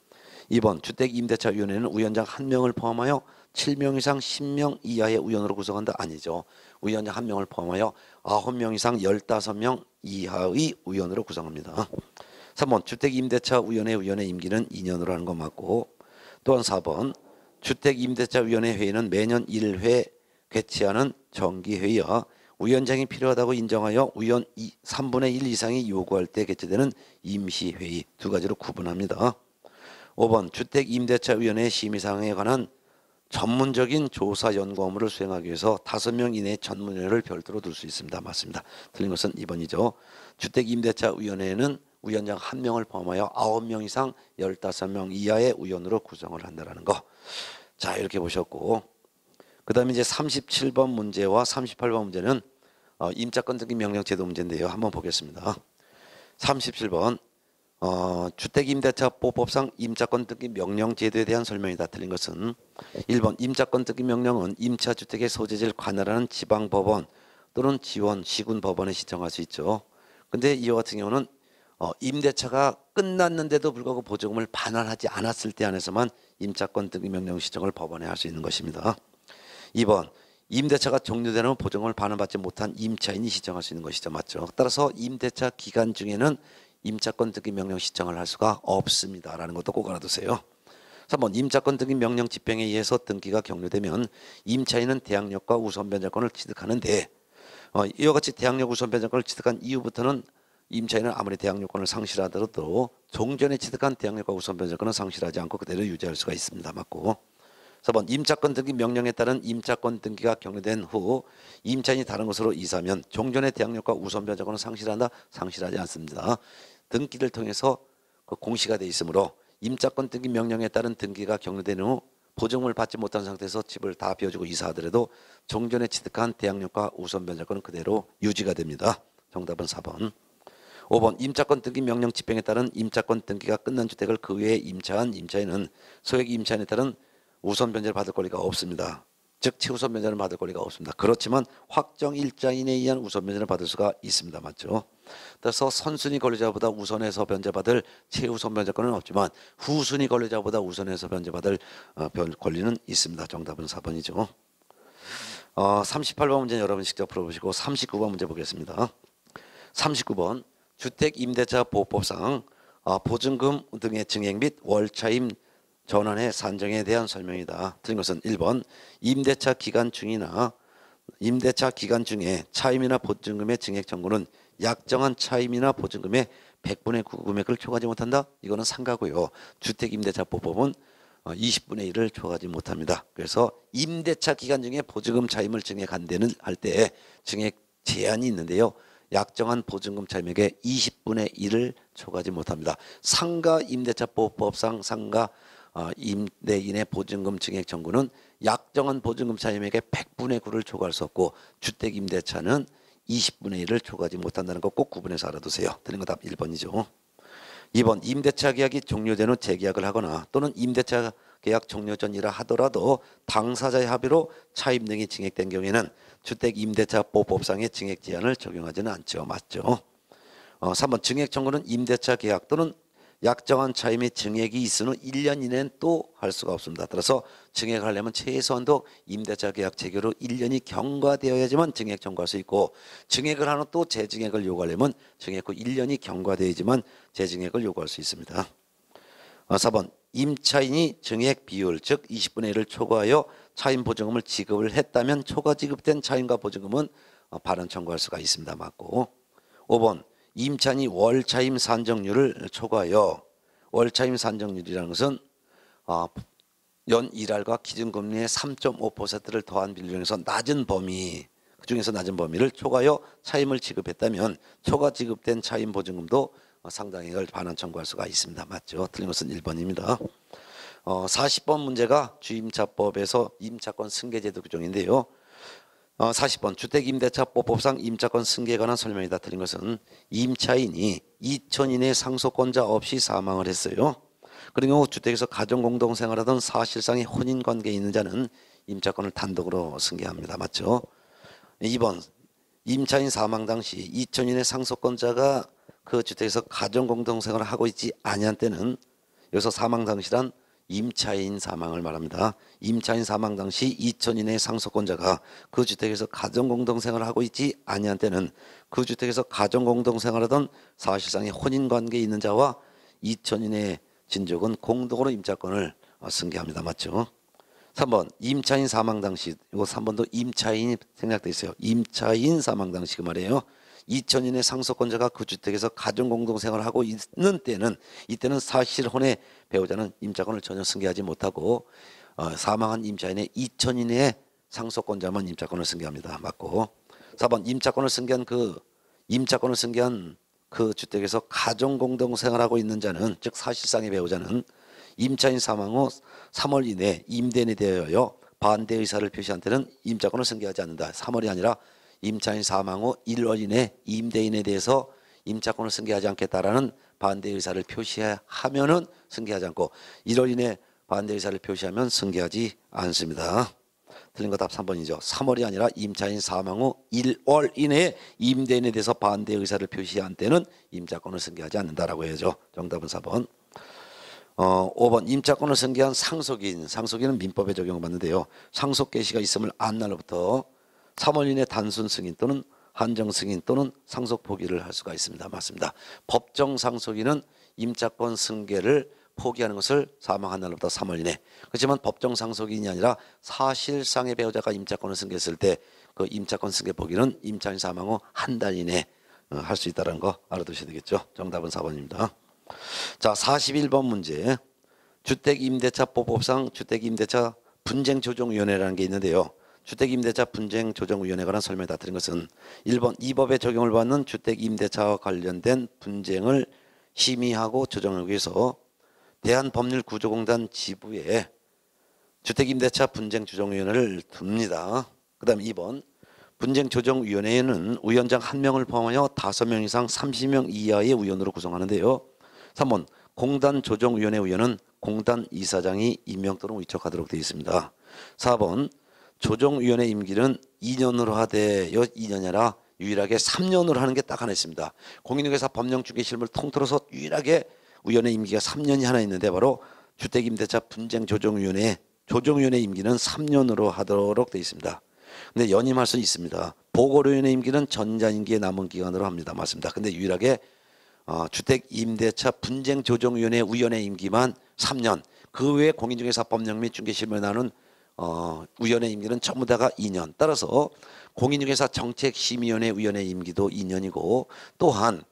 2번 주택임대차위원회는 위원장 1명을 포함하여 7명 이상 10명 이하의 위원으로 구성한다. 아니죠. 위원장 1명을 포함하여 9명 이상 15명 이하의 위원으로 구성합니다. 3번 주택임대차위원회 위원회 임기는 2년으로 하는 거 맞고, 또한 4번 주택임대차위원회 회의는 매년 1회 개최하는 정기회의와 위원장이 필요하다고 인정하여 위원 3분의 1 이상이 요구할 때 개최되는 임시회의 두 가지로 구분합니다. 5번 주택임대차위원회 심의사항에 관한 전문적인 조사 연구 업무를 수행하기 위해서 5명 이내의 전문위원회를 별도로 둘 수 있습니다. 맞습니다. 틀린 것은 2번이죠. 주택임대차위원회는 위원장 1명을 포함하여 9명 이상 15명 이하의 위원으로 구성을 한다는 거. 자, 이렇게 보셨고, 그 다음에 이제 37번 문제와 38번 문제는 임차권 등기 명령 제도 문제인데요. 한번 보겠습니다. 37번 주택임대차보법상 임차권 등기 명령 제도에 대한 설명이다. 틀린 것은 1번 임차권 등기 명령은 임차주택의 소재지를 관할하는 지방법원 또는 지원 시군법원에 신청할 수 있죠. 근데 이와 같은 경우는 임대차가 끝났는데도 불구하고 보증금을 반환하지 않았을 때 안에서만 임차권 등기 명령 신청을 법원에 할 수 있는 것입니다. 2번 임대차가 종료되는 후 보증금을 반환받지 못한 임차인이 신청할 수 있는 것이죠. 맞죠? 따라서 임대차 기간 중에는 임차권 등기 명령 신청을 할 수가 없습니다. 라는 것도 꼭 알아두세요. 3번 임차권 등기 명령 집행에 의해서 등기가 경료되면 임차인은 대항력과 우선 변제권을 취득하는데 이와 같이 대항력 우선 변제권을 취득한 이후부터는 임차인은 아무리 대항력권을 상실하더라도 종전에 취득한 대항력과 우선 변제권은 상실하지 않고 그대로 유지할 수가 있습니다. 맞고, 4번 임차권 등기 명령에 따른 임차권 등기가 경료된 후 임차인이 다른 곳으로 이사하면 종전의 대항력과 우선 변제권은 상실한다? 상실하지 않습니다. 등기를 통해서 공시가 돼 있으므로 임차권 등기 명령에 따른 등기가 경료된 후 보증금을 받지 못한 상태에서 집을 다 비워주고 이사하더라도 종전에 취득한 대항력과 우선 변제권은 그대로 유지가 됩니다. 정답은 4번. 5번 임차권 등기 명령 집행에 따른 임차권 등기가 끝난 주택을 그 외에 임차한 임차인은 소액 임차인에 따른 우선 변제를 받을 권리가 없습니다. 즉 최우선 변제를 받을 권리가 없습니다. 그렇지만 확정 일자인에 의한 우선 변제를 받을 수가 있습니다. 맞죠? 따라서 선순위 권리자보다 우선해서 변제받을 최우선 변제권은 없지만 후순위 권리자보다 우선해서 변제받을 권리는 있습니다. 정답은 4번이죠. 38번 문제는 여러분 직접 풀어보시고 39번 문제 보겠습니다. 39번 주택임대차보호법상 보증금 등의 증액 및 월차임 전환의 산정에 대한 설명이다. 틀린 것은 1번 임대차 기간 중이나 임대차 기간 중에 차임이나 보증금의 증액 청구는 약정한 차임이나 보증금의 100분의 9 금액을 초과하지 못한다. 이거는 상가고요. 주택임대차보법은 20분의 1을 초과하지 못합니다. 그래서 임대차 기간 중에 보증금 차임을 증액한 데는 할 때 증액 제한이 있는데요. 약정한 보증금 차임액의 20분의 1을 초과하지 못합니다. 상가 임대차보호법상 상가 임대인의 보증금 증액 청구는 약정한 보증금 차임액의 100분의 9를 초과할 수 없고 주택임대차는 20분의 1을 초과하지 못한다는 거 꼭 구분해서 알아두세요. 틀린 거 답 1번이죠. 2번 임대차 계약이 종료된 후 재계약을 하거나 또는 임대차 계약 종료 전이라 하더라도 당사자의 합의로 차임 등이 증액된 경우에는 주택임대차보호법상의 증액 제한을 적용하지는 않죠. 맞죠? 3번 증액 청구는 임대차 계약 또는 약정한 차임의 증액이 있은 후 1년 이내는 또 할 수가 없습니다. 따라서 증액하려면 최소한도 임대차 계약 체결 후 1년이 경과되어야지만 증액 청구할 수 있고 증액을 한 후 또 재증액을 요구하려면 증액 후 1년이 경과되어야지만 재증액을 요구할 수 있습니다. 4번 임차인이 증액 비율 즉 20분의 1을 초과하여 차임 보증금을 지급을 했다면 초과 지급된 차임과 보증금은 반환 청구할 수가 있습니다. 맞고, 5번 임차인이 월차임 산정률을 초과하여 월차임 산정률이라는 것은 연 1할과 기준금리의 3.5%를 더한 비율에서 낮은 범위 그중에서 낮은 범위를 초과하여 차임을 지급했다면 초과 지급된 차임 보증금도 상당액을 반환 청구할 수가 있습니다. 맞죠? 틀린 것은 1번입니다. 40번 문제가 주임차법에서 임차권 승계제도 규정인데요. 40번 주택임대차보법상 임차권 승계에 관한 설명이다. 틀린 것은 임차인이 2000인의 상속권자 없이 사망을 했어요. 그런 경우 주택에서 가정공동생활하던 사실상의 혼인관계에 있는 자는 임차권을 단독으로 승계합니다. 맞죠? 2번 임차인 사망 당시 2000인의 상속권자가 그 주택에서 가정공동생활을 하고 있지 아니한 때는, 여기서 사망 당시란 임차인 사망을 말합니다. 임차인 사망 당시 2000인의 상속권자가 그 주택에서 가정공동생활을 하고 있지 아니한 때는 그 주택에서 가정공동생활하던 사실상의 혼인관계에 있는 자와 2000인의 친족은 공동으로 임차권을 승계합니다. 맞죠? 3번 임차인 사망 당시, 이거 3번도 임차인이 생략되어 있어요. 임차인 사망 당시 그 말이에요. 2000인의 상속권자가 그 주택에서 가정공동생활을 하고 있는 때는, 이때는 사실혼의 배우자는 임차권을 전혀 승계하지 못하고 사망한 임차인의 2000인의 상속권자만 임차권을 승계합니다. 맞고. 4번 임차권을 승계한 그 주택에서 가정공동생활하고 있는 자는, 즉 사실상의 배우자는 임차인 사망 후 3월 이내 임대인에 대하여 반대 의사를 표시한 때는 임차권을 승계하지 않는다. 3월이 아니라 임차인 사망 후 1월 이내 임대인에 대해서 임차권을 승계하지 않겠다라는 반대 의사를 표시하면은 승계하지 않고, 1월 이내 반대 의사를 표시하면 승계하지 않습니다. 틀린 거 답 3번이죠. 3월이 아니라 임차인 사망 후 1월 이내에 임대인에 대해서 반대 의사를 표시한 때는 임차권을 승계하지 않는다라고 해야죠. 정답은 4번. 5번 임차권을 승계한 상속인은 민법에 적용받는데요. 상속 개시가 있음을 안 날로부터 3월 이내 단순 승인 또는 한정 승인 또는 상속 포기를 할 수가 있습니다. 맞습니다. 법정 상속인은 임차권 승계를 포기하는 것을 사망한 날로부터 3월 이내. 그렇지만 법정 상속인이 아니라 사실상의 배우자가 임차권을 승계했을 때 그 임차권 승계 포기는 임차인 사망 후 한 달 이내 할 수 있다는 거 알아두셔야 되겠죠. 정답은 4번입니다. 자, 41번 문제. 주택임대차보법상 주택임대차 분쟁조정위원회라는 게 있는데요. 주택임대차 분쟁조정위원회에 관한 설명을 다 드린 것은 1번 이 법의 적용을 받는 주택임대차와 관련된 분쟁을 심의하고 조정하기 위해서 대한법률구조공단 지부에 주택임대차 분쟁조정위원회를 둡니다. 그 다음에 2번 분쟁조정위원회에는 위원장 1명을 포함하여 5명 이상 30명 이하의 위원으로 구성하는데요. 3번 공단조정위원회 위원은 공단 이사장이 임명 또는 위촉하도록 되어 있습니다. 4번 조정위원회 임기는 2년으로 하되 2년이 아니라 유일하게 3년으로 하는 게 딱 하나 있습니다. 공인중개사 법령중개실무를 통틀어서 유일하게 위원회 임기가 3년이 하나 있는데, 바로 주택임대차 분쟁조정위원회 조정위원회 임기는 3년으로 하도록 되어 있습니다. 근데 연임할 수는 있습니다. 보궐위원회 임기는 전자 임기의 남은 기간으로 합니다. 맞습니다. 근데 유일하게 주택임대차 분쟁조정위원회 위원회 임기만 3년, 그 외에 공인중개사 법령 및 중개실무에 나오는 위원회 임기는 전부 다가 2년. 따라서 공인중개사 정책심의위원회 위원회 임기도 2년이고, 또한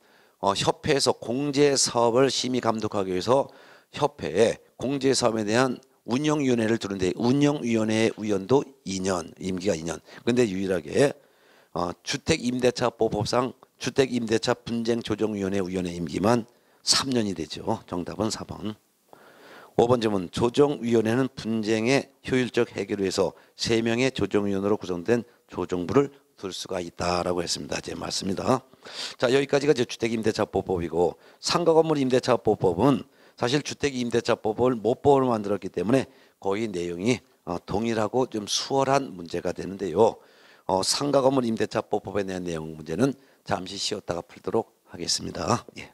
협회에서 공제사업을 심의 감독하기 위해서 협회에 공제사업에 대한 운영위원회를 두는데 운영위원회 위원도 2년, 임기가 2년. 그런데 유일하게 주택임대차보법상 주택임대차 분쟁조정위원회 위원회 임기만 3년이 되죠. 정답은 4번. 5번 질문. 조정위원회는 분쟁의 효율적 해결을 위해서 3명의 조정위원으로 구성된 조정부를 둘 수가 있다라고 했습니다. 제 맞습니다. 자, 여기까지가 주택임대차보법이고, 상가건물임대차보법은 사실 주택임대차법을 모법을 만들었기 때문에 거의 내용이 동일하고 좀 수월한 문제가 되는데요. 상가건물임대차보법에 대한 내용 문제는 잠시 쉬었다가 풀도록 하겠습니다. 예.